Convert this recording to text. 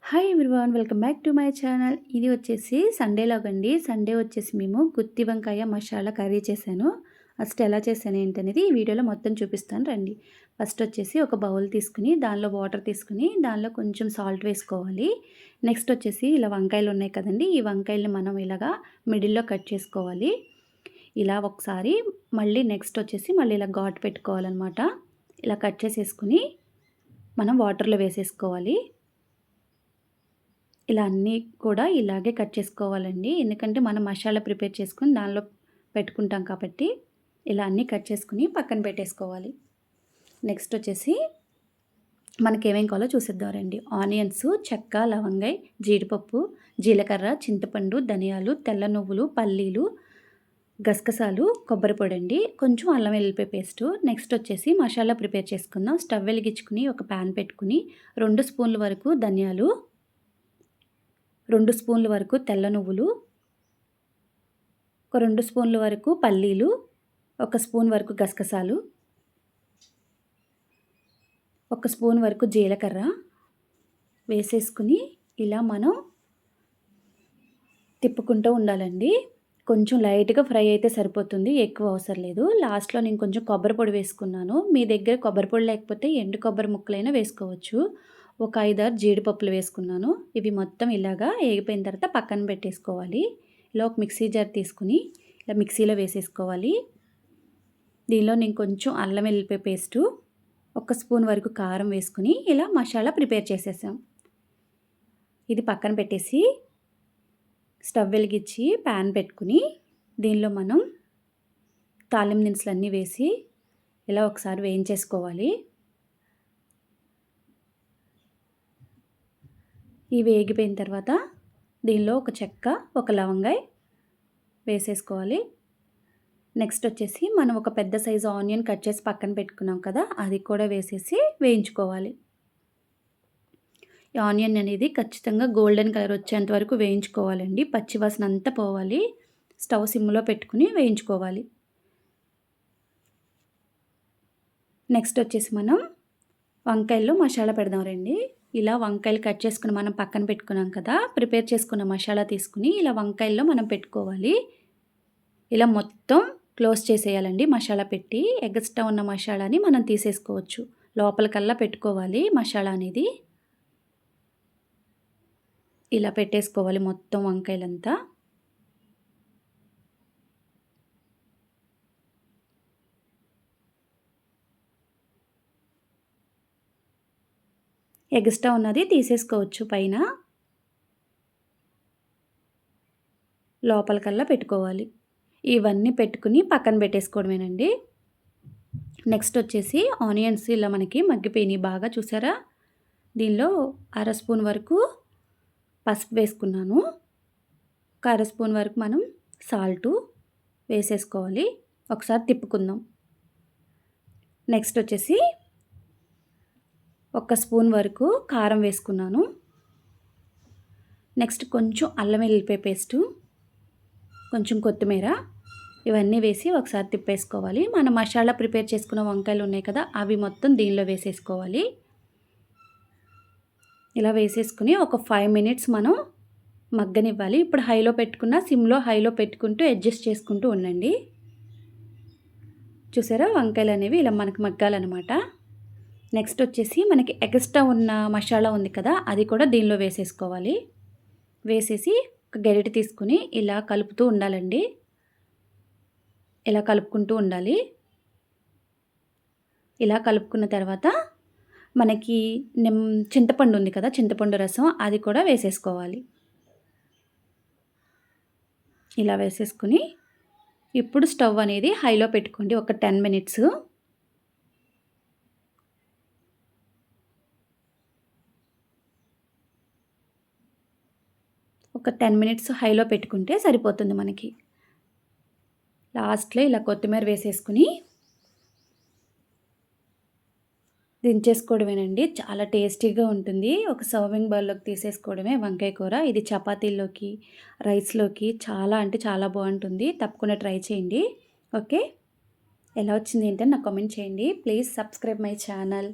Hi everyone, welcome back to my channel. ఇది వచ్చేసి Sunday లాగండి. సండే వచ్చేసి మేము గుత్తి వంకాయ మసాలా కర్రీ చేశాను. ఫస్ట్ ఎలా చేశాను ఏంటనేది ఈ వీడియోలో మొత్తం చూపిస్తాను రండి. ఫస్ట్ వచ్చేసి ఒక బౌల్ తీసుకుని దానిలో వాటర్ తీసుకుని దానిలో కొంచెం సాల్ట్ వేసుకోవాలి. నెక్స్ట్ వచ్చేసి ఇలా వంకాయలు ఉన్నాయి కదండి, ఈ వంకాయల్ని మనం ఇలాగా మిడిల్లో కట్ చేసుకోవాలి. ఇలా ఒకసారి మళ్ళీ నెక్స్ట్ వచ్చేసి మళ్ళీ ఇలా ఘాటు పెట్టుకోవాలన్నమాట. ఇలా కట్ చేసేసుకుని మనం వాటర్లో వేసేసుకోవాలి. ఇలా అన్నీ కూడా ఇలాగే కట్ చేసుకోవాలండి. ఎందుకంటే మనం మసాలా ప్రిపేర్ చేసుకొని దానిలో పెట్టుకుంటాం కాబట్టి ఇలా అన్నీ కట్ చేసుకుని పక్కన పెట్టేసుకోవాలి. నెక్స్ట్ వచ్చేసి మనకేమేం కావాలో చూసేద్దాం రండి. ఆనియన్స్, చెక్క, లవంగాయ, జీడిపప్పు, జీలకర్ర, చింతపండు, ధనియాలు, తెల్ల నువ్వులు, పల్లీలు, గసగసాలు, కొబ్బరి పొడి అండి, కొంచెం అల్లం వెల్లుల్లిపాయ పేస్టు. నెక్స్ట్ వచ్చేసి మసాలా ప్రిపేర్ చేసుకుందాం. స్టవ్ వెలిగించుకుని ఒక ప్యాన్ పెట్టుకుని 2 స్పూన్ల వరకు ధనియాలు, 2 స్పూన్ల వరకు తెల్ల నువ్వులు, ఒక 2 స్పూన్ల వరకు పల్లీలు, 1 స్పూన్ వరకు గసగసాలు, 1 స్పూన్ వరకు జీలకర్ర వేసేసుకుని ఇలా మనం తిప్పుకుంటూ ఉండాలండి. కొంచెం లైట్గా ఫ్రై అయితే సరిపోతుంది, ఎక్కువ అవసరం లేదు. లాస్ట్లో నేను కొంచెం కొబ్బరి పొడి వేసుకున్నాను. మీ దగ్గర కొబ్బరి పొడి లేకపోతే ఎండు కొబ్బరి ముక్కలైనా వేసుకోవచ్చు. ఒక 5-6 జీడిపప్పులు వేసుకున్నాను. ఇవి మొత్తం ఇలాగా ఏగిపోయిన తర్వాత పక్కన పెట్టేసుకోవాలి. ఇలా ఒక మిక్సీ జార్ తీసుకుని ఇలా మిక్సీలో వేసేసుకోవాలి. దీనిలో నేను కొంచెం అల్లం వెల్లుల్లిపాయ పేస్టు, 1 స్పూన్ వరకు కారం వేసుకుని ఇలా మసాలా ప్రిపేర్ చేసేసాం. ఇది పక్కన పెట్టేసి స్టవ్ వెలిగించి ప్యాన్ పెట్టుకుని దీనిలో మనం తాలింపు దినుసులన్నీ వేసి ఇలా ఒకసారి వేయించేసుకోవాలి. ఇవి వేగిపోయిన తర్వాత దీనిలో ఒక చెక్క, ఒక లవంగాయ వేసేసుకోవాలి. నెక్స్ట్ వచ్చేసి మనం ఒక పెద్ద సైజు ఆనియన్ కట్ చేసి పక్కన పెట్టుకున్నాం కదా, అది కూడా వేసేసి వేయించుకోవాలి. ఈ ఆనియన్ అనేది ఖచ్చితంగా గోల్డెన్ కలర్ వచ్చేంత వరకు వేయించుకోవాలండి. పచ్చివాసన అంతా పోవాలి. స్టవ్ సిమ్లో పెట్టుకుని వేయించుకోవాలి. నెక్స్ట్ వచ్చేసి మనం వంకాయల్లో మసాలా పెడదాం రండి. ఇలా వంకాయలు కట్ చేసుకుని మనం పక్కన పెట్టుకున్నాం కదా, ప్రిపేర్ చేసుకున్న మసాలా తీసుకుని ఇలా వంకాయల్లో మనం పెట్టుకోవాలి. ఇలా మొత్తం క్లోజ్ చేసేయాలండి మసాలా పెట్టి. ఎగస్ట్రా ఉన్న మసాలాని మనం తీసేసుకోవచ్చు. లోపలికల్లా పెట్టుకోవాలి మసాలా అనేది. ఇలా పెట్టేసుకోవాలి మొత్తం వంకాయలంతా. ఎగస్ట్రా ఉన్నది తీసేసుకోవచ్చు పైన. లోపలికల్లా పెట్టుకోవాలి. ఇవన్నీ పెట్టుకుని పక్కన పెట్టేసుకోవడమేనండి. నెక్స్ట్ వచ్చేసి ఆనియన్స్ ఇలా మనకి మగ్గిపోయినాయి బాగా, చూసారా. దీనిలో 1/2 స్పూన్ వరకు పసుపు వేసుకున్నాను. ఒక 1/2 స్పూన్ వరకు మనం సాల్టు వేసేసుకోవాలి. ఒకసారి తిప్పుకుందాం. నెక్స్ట్ వచ్చేసి 1 స్పూన్ వరకు కారం వేసుకున్నాను. నెక్స్ట్ కొంచెం అల్లం వెల్లుల్లిపాయ పేస్టు, కొంచెం కొత్తిమీర, ఇవన్నీ వేసి ఒకసారి తిప్పేసుకోవాలి. మనం మసాలా ప్రిపేర్ చేసుకున్న వంకాయలు ఉన్నాయి కదా, అవి మొత్తం దీనిలో వేసేసుకోవాలి. ఇలా వేసేసుకుని ఒక 5 మినిట్స్ మనం మగ్గనివ్వాలి. ఇప్పుడు హైలో పెట్టుకున్న సిమ్లో హైలో పెట్టుకుంటూ అడ్జస్ట్ చేసుకుంటూ ఉండండి. చూసారా, వంకాయలు అనేవి ఇలా మనకు మగ్గాలన్నమాట. నెక్స్ట్ వచ్చేసి మనకి ఎక్స్ట్రా ఉన్న మసాలా ఉంది కదా, అది కూడా దీనిలో వేసేసుకోవాలి. వేసేసి ఒక గరిటె తీసుకుని ఇలా కలుపుతూ ఉండాలండి. ఇలా కలుపుకుంటూ ఉండాలి. ఇలా కలుపుకున్న తర్వాత మనకి చింతపండు ఉంది కదా, చింతపండు రసం అది కూడా వేసేసుకోవాలి. ఇలా వేసేసుకుని ఇప్పుడు స్టవ్ అనేది హైలో పెట్టుకోండి. ఒక 10 మినిట్స్. ఒక 10 మినిట్స్ హైలో పెట్టుకుంటే సరిపోతుంది మనకి. లాస్ట్లో ఇలా కొత్తిమీర వేసేసుకుని దించేసుకోవడమేనండి. చాలా టేస్టీగా ఉంటుంది. ఒక సర్వింగ్ బౌల్లోకి తీసేసుకోవడమే వంకాయ కూర. ఇది చపాతీల్లోకి, రైస్లోకి చాలా అంటే చాలా బాగుంటుంది. తప్పకుండా ట్రై చేయండి. ఓకే, ఎలా వచ్చింది ఏంటని నాకు కామెంట్ చేయండి. Please subscribe my channel.